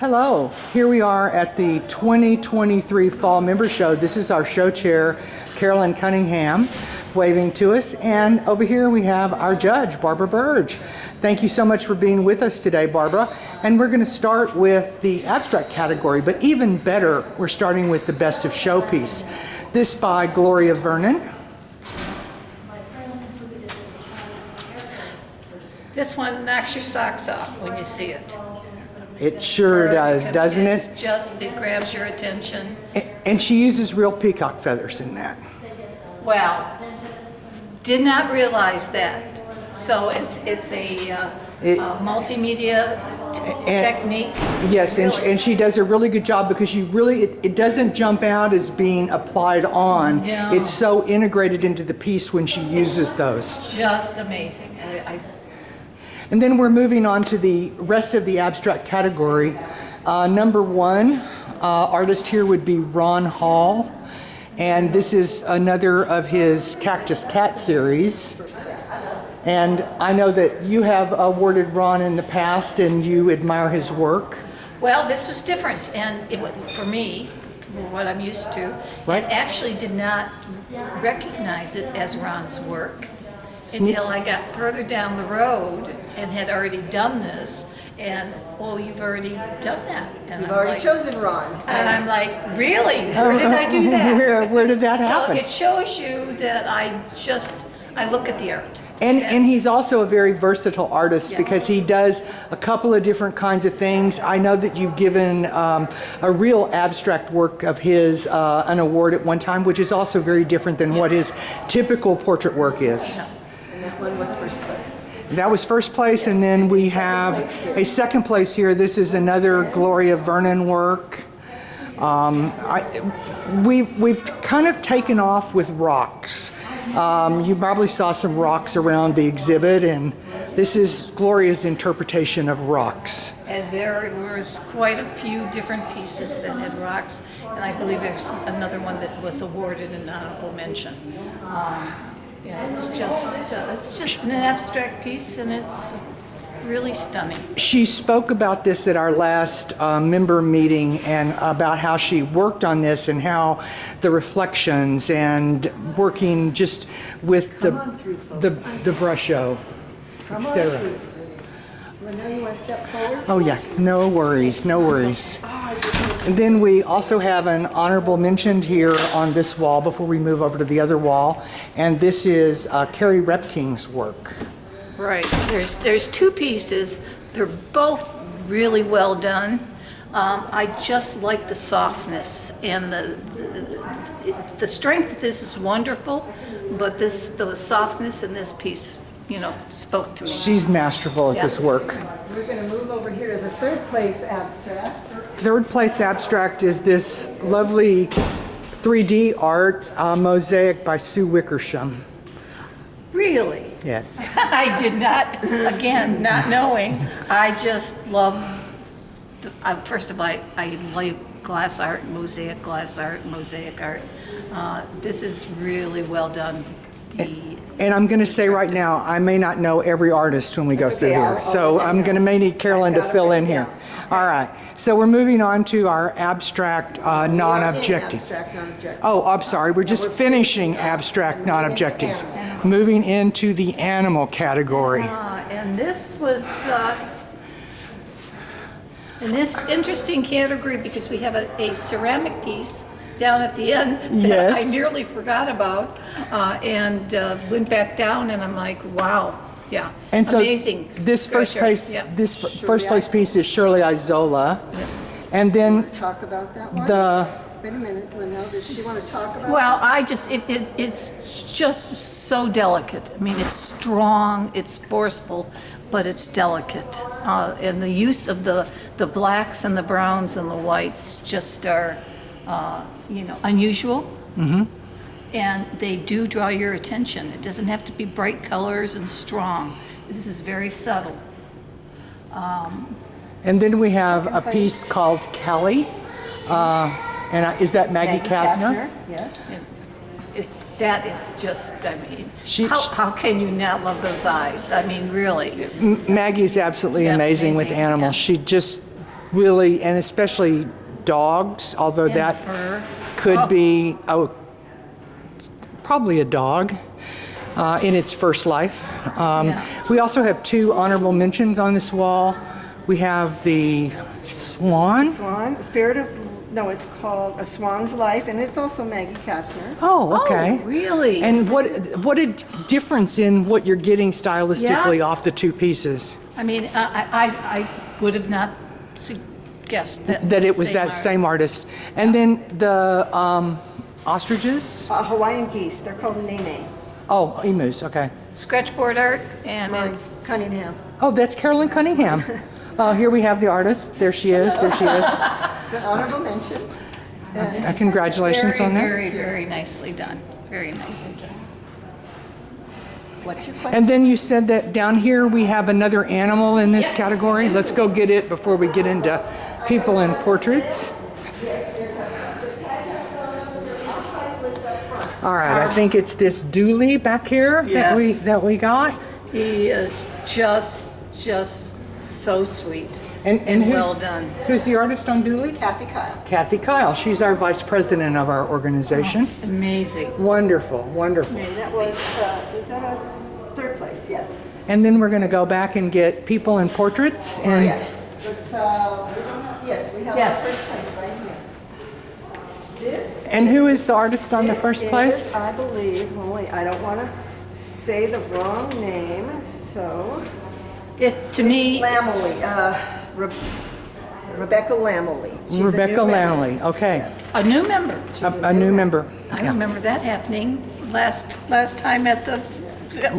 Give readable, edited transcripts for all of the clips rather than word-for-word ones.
Hello, here we are at the 2023 Fall Member Show. This is our show chair, Carolyn Cunningham, waving to us. And over here we have our judge, Barbara Burge. Thank you so much for being with us today, Barbara. And we're going to start with the abstract category, but even better, we're starting with the Best of Showpiece. This by Gloria Vernon. This one knocks your socks off when you see it. It sure does, doesn't it? It's just, it grabs your attention. And she uses real peacock feathers in that. Well, did not realize that. So it's a multimedia technique. Yes, really. and she does a really good job because it doesn't jump out as being applied on. No. It's so integrated into the piece when she uses those. Just amazing. And then we're moving on to the rest of the abstract category. Number one artist here would be Ron Hall. And this is another of his Cactus Cat series. And I know that you have awarded Ron in the past and you admire his work. Well, this was different, and for me, for what I'm used to, Right. I actually did not recognize it as Ron's work until I got further down the road and had already done this. And, well, you've already done that. And You've already chosen Ron. And I'm like, really? Where did I do that? Where did that happen? So it shows you that I look at the art. And he's also a very versatile artist Yeah. because he does a couple of different kinds of things. I know that you've given a real abstract work of his an award at one time, which is also very different than what his typical portrait work is. And that one was first place. That was first place, and then we have a second place here. This is another Gloria Vernon work. We've kind of taken off with rocks. You probably saw some rocks around the exhibit, and this is Gloria's interpretation of rocks. And there was quite a few different pieces that had rocks, and I believe there's another one that was awarded an honorable mention. Yeah, it's just an abstract piece, and it's really stunning. She spoke about this at our last member meeting and about how she worked on this and how the reflections and working just with the brush show, etc. Well, now you want to step forward? Oh yeah, no worries, no worries. And then we also have an honorable mention here on this wall before we move over to the other wall, and this is Carrie Repking's work. Right. There's two pieces. They're both really well done. I just like the softness and the strength of this is wonderful, but the softness in this piece, spoke to me. She's masterful at Yeah. this work. We're going to move over here to the third place abstract. Third place abstract is this lovely 3D art mosaic by Sue Wickersham. Really? Yes. I did not, again, not knowing, I just love, first of all, I like glass art, mosaic art. This is really well done. And I'm going to say right now, I may not know every artist when we go through here. So I'm going to may need Carolyn to fill in here. All right. So we're moving on to our abstract non-objective. Abstract non-objective. Oh, I'm sorry. We're just finishing abstract non-objective. Moving into the animal category. And this was, in this interesting category because we have a ceramic piece down at the end that Yes. I nearly forgot about and went back down and I'm like, wow, yeah, And so amazing. this first treasure. place, Yeah. this first place piece is Shirley Isola. And then Talk about that one? Wait a minute, Lynell, does she want to talk about Well, it's just so delicate. I mean, it's strong, it's forceful, but it's delicate. And the use of the blacks and the browns and the whites just are, unusual. Mm-hmm. And they do draw your attention. It doesn't have to be bright colors and strong. This is very subtle. And then we have a piece called Kelly. Is that Maggie Kastner? Yes. That is just, I mean, She- how can you not love those eyes? I mean, really. Maggie's absolutely Yeah, amazing with amazing, animals. yeah. She just really, and especially dogs, although And that fur. could Oh. be probably a dog in its first life. Yeah. We also have 2 honorable mentions on this wall. We have the swan. Swan, Spirit of, no, it's called A Swan's Life, and it's also Maggie Kastner. Oh, okay. Oh, really? And what a difference in what you're getting stylistically Yes. off the 2 pieces. I mean, I would have not guessed That it was that same artist. And then the ostriches. Hawaiian geese, they're called Nene. Oh, emus. Okay. Scratchboard art, and Mary it's Cunningham. Oh, that's Carolyn Cunningham. Here we have the artist. There she is. There she is. It's an honorable mention. Congratulations very, on that. very, very nicely done. Very nicely done. What's your question? And then you said that down here we have another animal in this Yes. category. Let's go get it before we get into people and portraits. All right, I think it's this Dooley back here Yes. that we got. He is just so sweet And who's, well done. Who's the artist on Dooley? Kathy Kyle. Kathy Kyle. She's our vice president of our organization. Amazing. Wonderful, wonderful. That was, is that a 3rd place? Yes. And then we're going to go back and get people and portraits. And Yes. It's, yes, we have Yes. our 1st place right here. This and who is the artist on the first is, place? I believe, well, wait, I don't want to say the wrong name, so. To me, Lamley, Rebecca Lamley. She's a Rebecca new member. Lamley. Okay, Yes. a new member. a new member. I remember that happening last time at the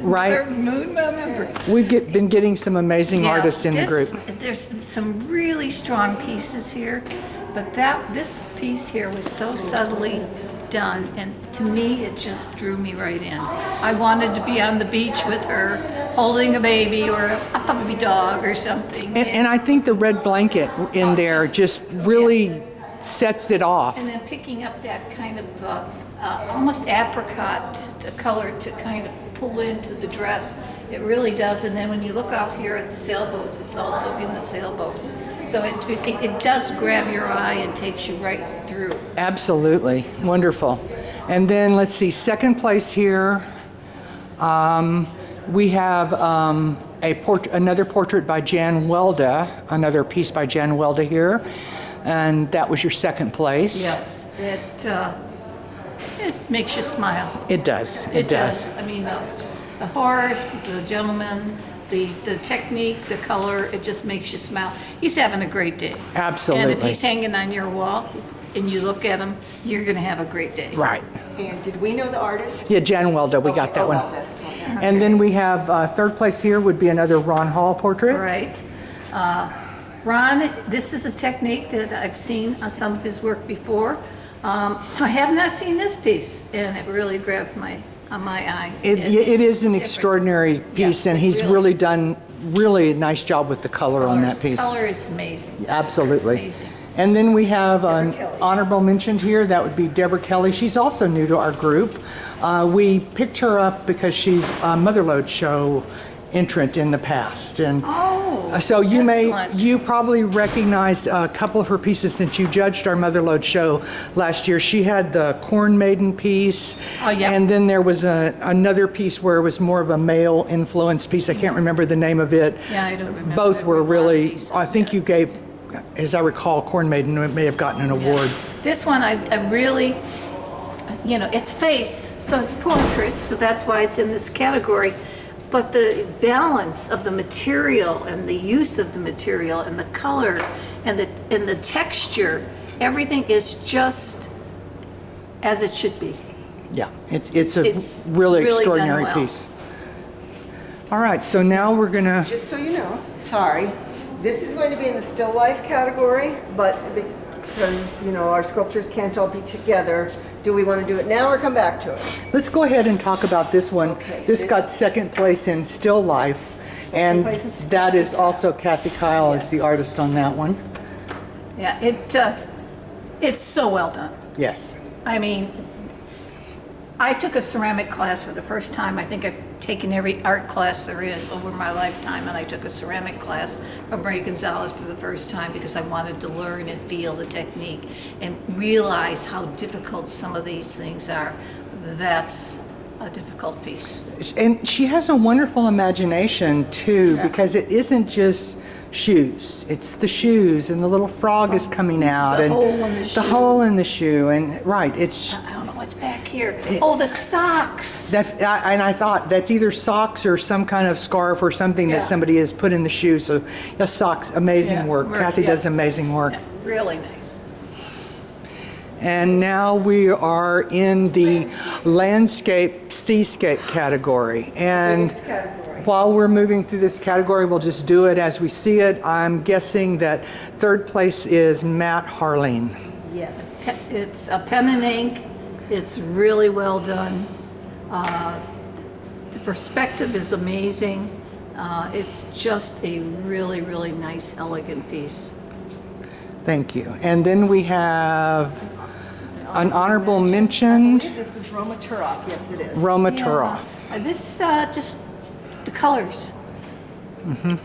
Right. third moon member. We've been getting some amazing Yeah, artists in the group. There's some really strong pieces here, but this piece here was so subtly done, and to me, it just drew me right in. I wanted to be on the beach with her, holding a baby or a puppy dog or something. And I think the red blanket in there just really sets it off. And then picking up that kind of almost apricot color to kind of pull into the dress. It really does. And then when you look out here at the sailboats, it's also in the sailboats. So it does grab your eye and takes you right through. Absolutely. Wonderful. And then let's see, second place here. We have another portrait by Jan Welda, another piece by Jan Welda here. And that was your second place. Yes, it makes you smile. It does. It does. I mean, the horse, the gentleman, the technique, the color, it just makes you smile. He's having a great day. Absolutely. And if he's hanging on your wall and you look at him, you're going to have a great day. Right. And did we know the artist? Yeah, Jan Welda, we got that one. Well, that's on there. And then we have third place here would be another Ron Hall portrait. Right. Ron, this is a technique that I've seen on some of his work before. I have not seen this piece, and it really grabbed my eye. It is an different. extraordinary piece, Yeah, and he's really really is. done really a nice job with the color on that piece. Color is amazing. Absolutely. Amazing. And then we have an Kelly. honorable mention here. That would be Deborah Kelly. She's also new to our group. We picked her up because she's a Motherlode show entrant in the past, and so excellent. you probably recognized a couple of her pieces since you judged our Motherlode show last year. She had the Corn Maiden piece, Oh, yeah. and then there was another piece where it was more of a male influenced piece. I can't remember the name of it. Yeah, I don't remember. Both There were were a lot of really. pieces, I think yeah. you gave, as I recall, Corn Maiden may have gotten an award. This one, I really, it's face, so it's portrait, so that's why it's in this category. But the balance of the material and the use of the material and the color and the texture, everything is just as it should be. Yeah, it's a It's really really done extraordinary well. piece. All right, so now we're gonna. Just so you know, sorry, this is going to be in the still life category, but because, our sculptures can't all be together, do we want to do it now or come back to it? Let's go ahead and talk about this one. Okay, This this- got second place in still life, and place is that is also Kathy Kyle is the artist on that one. Yeah, it's so well done. Yes. I mean, I took a ceramic class for the first time, I think taken every art class there is over my lifetime, and I took a ceramic class from Ray Gonzalez for the first time because I wanted to learn and feel the technique and realize how difficult some of these things are. That's a difficult piece. And she has a wonderful imagination too, because it isn't just shoes. It's the shoes, and the little frog is coming out, The and hole in the shoe. the hole in the shoe, and right. It's I don't know what's back here. Oh, the socks. and I thought that's either socks or some kind of scarf or something Yeah. that somebody has put in the shoe. So the socks, amazing Yeah, work. Kathy yeah. does amazing work. Really nice. And now we are in the landscape seascape category. And Biggest category. while we're moving through this category, we'll just do it as we see it. I'm guessing that third place is Matt Harleen. Yes. It's a pen and ink. It's really well done. The perspective is amazing. It's just a really, really nice, elegant piece. Thank you. And then we have an honorable I mention, believe this is Roma Turoff. Yes, it is. Roma Turoff. This just the colors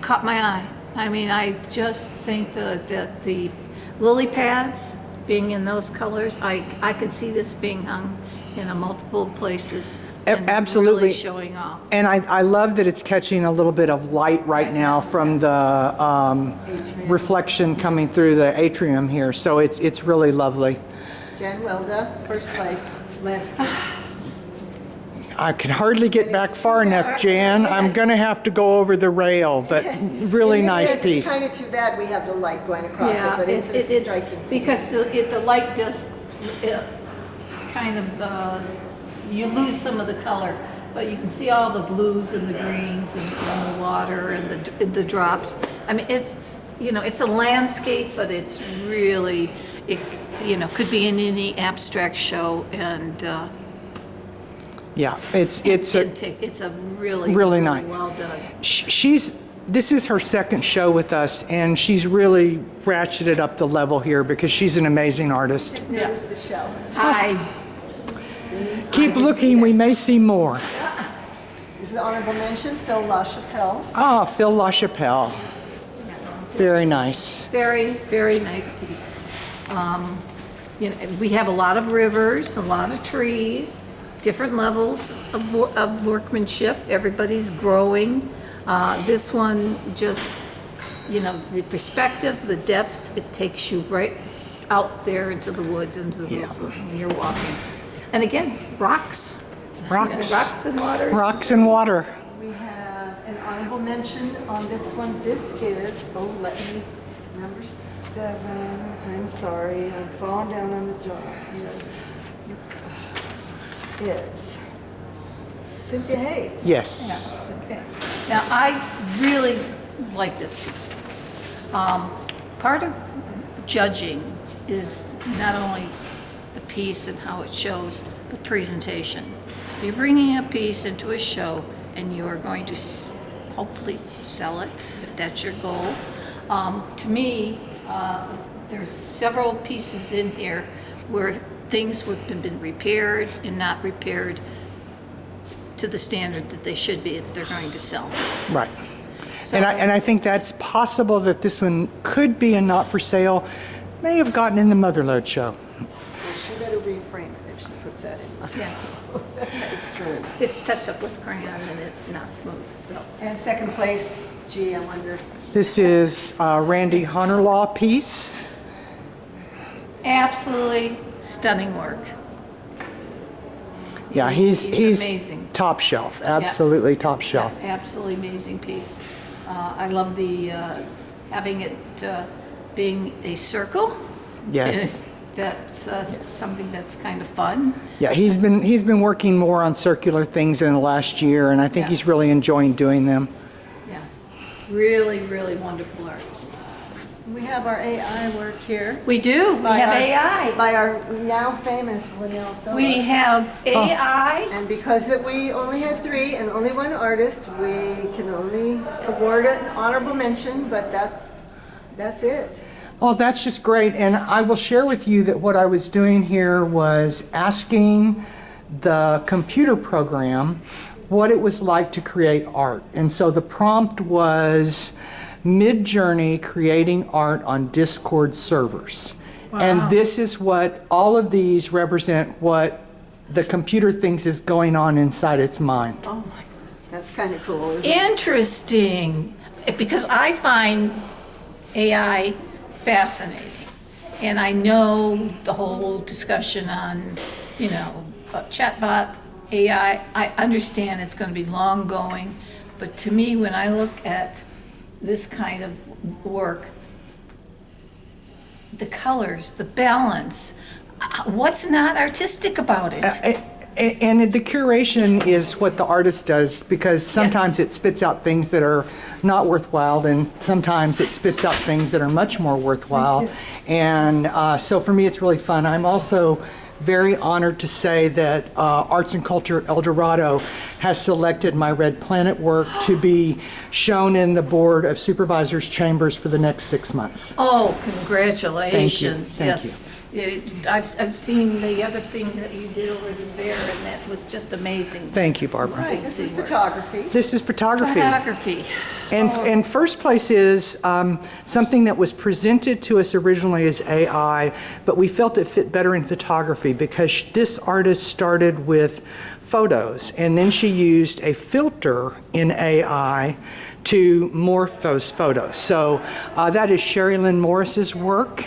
caught my eye. I mean, I just think that the lily pads being in those colors, I could see this being hung in multiple places and Absolutely. really showing off. And I love that it's catching a little bit of light right now from the reflection coming through the atrium here. So it's really lovely. Jan Wilda, first place, landscape. I can hardly get back far enough, Jan. I'm going to have to go over the rail, but really nice piece. It's kind of too bad we have the light going across it, but it's a striking piece. Because the light does kind of, you lose some of the color, but you can see all the blues and the greens and the water and the drops. I mean, it's, it's a landscape, but it's really, could be in any abstract show, and Yeah, it's a really nice. well done. This is her second show with us, and she's really ratcheted up the level here because she's an amazing artist. Just notice the shell. Hi. Keep looking, we may see more. This is an honorable mention, Phil LaChapelle. Ah, Phil LaChapelle. Very nice. Very, very nice piece. We have a lot of rivers, a lot of trees, different levels of workmanship. Everybody's growing. This one just, the perspective, the depth, it takes you right out there into the woods, when you're walking. And again, rocks. Rocks. Rocks and water. Rocks and water. We have an honorable mention on this one. This is, number 7. I'm sorry, I'm falling down on the job. Is Cynthia Hayes. Yes. Okay. Now, I really like this piece. Part of judging is not only the piece and how it shows, but presentation. You're bringing a piece into a show, and you are going to hopefully sell it, if that's your goal. To me, there's several pieces in here where things have been repaired and not repaired to the standard that they should be if they're going to sell. Right. So, And I think that's possible that this one could be a not for sale. May have gotten in the Motherlode show. She better reframe it if she puts that in. yeah, It's really nice. it's touched up with crayon and it's not smooth. So And second place, gee, I wonder. This is Randy Honorlaw piece. absolutely stunning work. Yeah, he's amazing. top shelf. Absolutely top shelf. Yeah, absolutely amazing piece. I love the having it being a circle. Yes. That's something that's kind of fun. Yeah, he's been working more on circular things in the last year, and I think Yeah. he's really enjoying doing them. Yeah, really, really wonderful artist. We have our AI work here. We do. We By have our- AI. By our now famous Linnell Phillips. We have AI. And because we only had 3 and only 1 artist, we can only award an honorable mention, but that's it. Oh, that's just great. And I will share with you that what I was doing here was asking the computer program what it was like to create art. And so the prompt was Mid-Journey creating art on Discord servers. And this is what all of these represent, what the computer thinks is going on inside its mind. Oh my, that's kind of cool, isn't it? Interesting, because I find AI fascinating. And I know the whole discussion on, chatbot, AI, I understand it's going to be long going. But to me, when I look at this kind of work, the colors, the balance, what's not artistic about it? And the curation is what the artist does, because sometimes it spits out things that are not worthwhile, and sometimes it spits out things that are much more worthwhile. And so for me, it's really fun. I'm also very honored to say that Arts and Culture El Dorado has selected my Red Planet work to be shown in the Board of Supervisors chambers for the next 6 months. Oh, congratulations. Thank you. Yes. I've seen the other things that you did over there, and that was just amazing. Thank you, Barbara. Right, this is photography. This is photography. Photography. And first place is something that was presented to us originally as AI, but we felt it fit better in photography because this artist started with photos, and then she used a filter in AI to morph those photos. So that is Sherry Lynn Morris's work,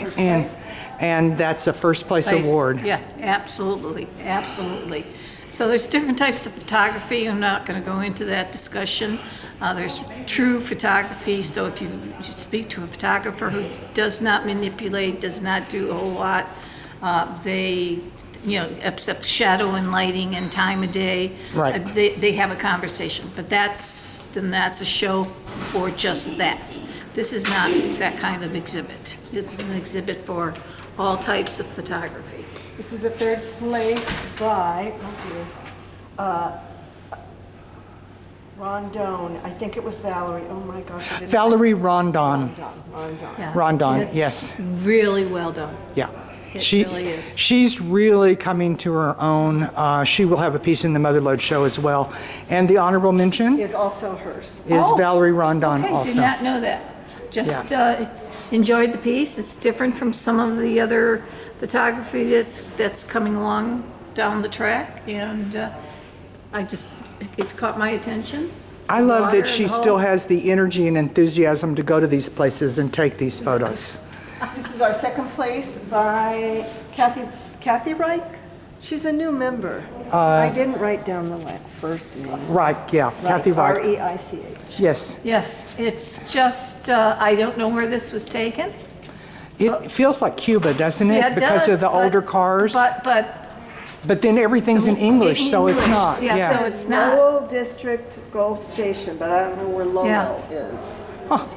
and that's a first place award. Yeah, absolutely, absolutely. So there's different types of photography. I'm not going to go into that discussion. There's true photography. So if you speak to a photographer who does not manipulate, does not do a whole lot, they, except shadow and lighting and time of day, Right. They have a conversation. But that's a show for just that. This is not that kind of exhibit. It's an exhibit for all types of photography. This is a third place by, Rondon. I think it was Valerie. Oh my gosh, I didn't. Valerie Rondon. Rondon. Yeah. Rondon, It's yes. really well done. Yeah. It really is. She's really coming to her own. She will have a piece in the Motherlode show as well. And the honorable mention Is also hers. is Oh, Valerie Rondon Okay, also. did not know that. Just enjoyed the piece. It's different from some of the other photography that's coming along down the track, and it caught my attention. I love Water that she and the still whole- has the energy and enthusiasm to go to these places and take these photos. This is our second place by Kathy Reich. She's a new member. I didn't write down the first name. Right, yeah, Kathy Reich. R-E-I-C-H. Yes, Yes, it's just, I don't know where this was taken. it feels like Cuba, doesn't it? Yeah, it Because does, of the but- older cars. But But then everything's in English, so it's English, not. yeah, Yeah. so it's not. Lowell District Gulf Station, but I don't know where Lowell is.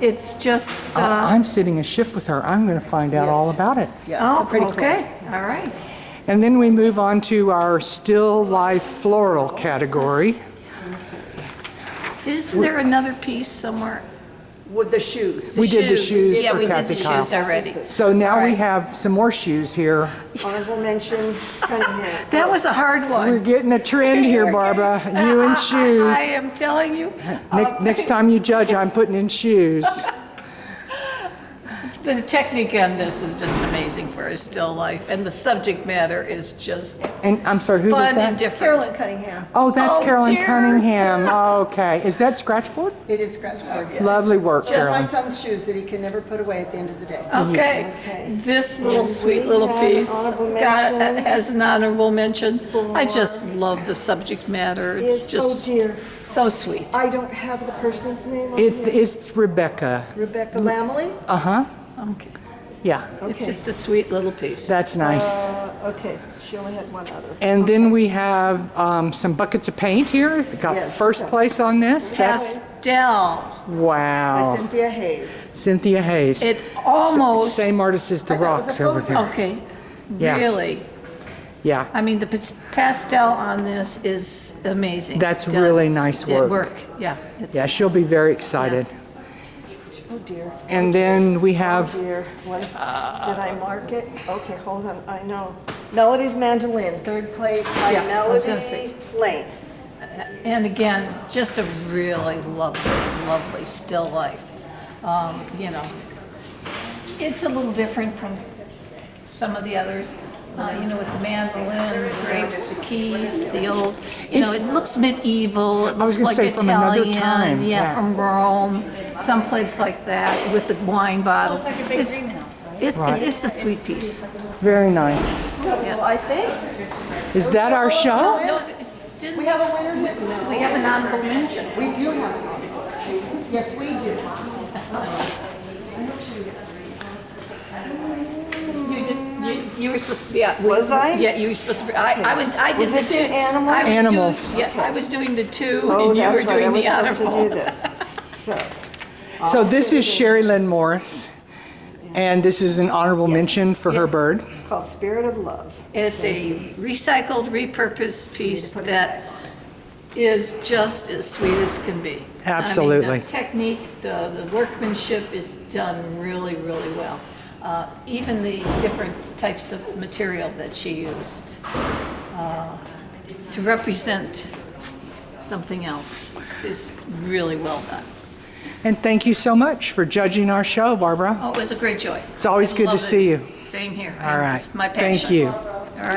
it's just, I'm sitting a shift with her. I'm going to find out Yes. all about it. Yeah, it's a pretty cool. okay, all right. And then we move on to our still life floral category. Isn't there another piece somewhere? With the shoes. We did the shoes Yeah, for we did Kathy the Kyle. shoes already. So now All we right. have some more shoes here. Honorable mention, Cunningham. That was a hard We're one. getting a trend here, Barbara. You and shoes. I am telling you. Next time you judge, I'm putting in shoes. The technique on this is just amazing for a still life, and the subject matter is just And I'm sorry, who was fun and that? different. Carolyn Cunningham. Oh, that's Oh, Carolyn dear. Cunningham. Okay. Is that scratchboard? It is scratchboard. Lovely work, Just my Carolyn. son's shoes that he can never put away at the end of the day. Okay, Okay. this little And sweet we little have piece honorable got, mention has an honorable mention. I for- just love the subject matter. It's Is- oh, just dear. so sweet. I don't have the person's name on here. It's Rebecca. Rebecca Lamley? Uh-huh. Okay, Yeah. it's Okay. just a sweet little piece. That's nice. Okay, she only had one other. And then we have some buckets of paint here. We got Yes, first so- place on this. That's Pastel. By wow. Cynthia Hayes. Cynthia Hayes. It almost, Same artist as the I thought it was rocks a over photograph. there. okay, Yeah. really. Yeah. I mean, the pastel on this is amazing. That's Done. really nice Did work. Yeah. Yeah, it's- she'll be very excited. Oh dear. And then we Oh have, dear. What, did I mark it? Okay, hold on, I know. Melody's Mandolin, third place by Yeah, I was gonna Melody say. Lane. And again, just a really lovely, lovely still life. You know, it's a little different from some of the others. You know, with the mandolin, the drapes, the keys, the old, you know, it looks medieval, it looks gonna like say from another Italian, time, yeah, yeah. from Rome, someplace like that, with the wine bottle. It's like a big greenhouse, right? It's a sweet piece. Very nice. Well, I think Is that our show? No, we have a winner here. No. we have an honorable mention. We do have a winner. Yes, we do. You were supposed to, yeah. Was I? Yeah, you were supposed to, I did Was the this two. in animals? I was doing- Animals. Yeah, I was doing the two, Oh, and you were that's right. I doing was the supposed to do honorable. this. So, So this is Sherry Lynn Morris, and this is an honorable mention for her bird. it's called Spirit of Love. It's a recycled, repurposed piece that is just as sweet as can be. I mean, Absolutely. the technique, the workmanship is done really, really well. Even the different types of material that she used to represent something else is really well done. And thank you so much for judging our show, Barbara. Oh, it was a great joy. It's always good to Love see it. you. Same here. All right. It's my passion. Thank you. All right.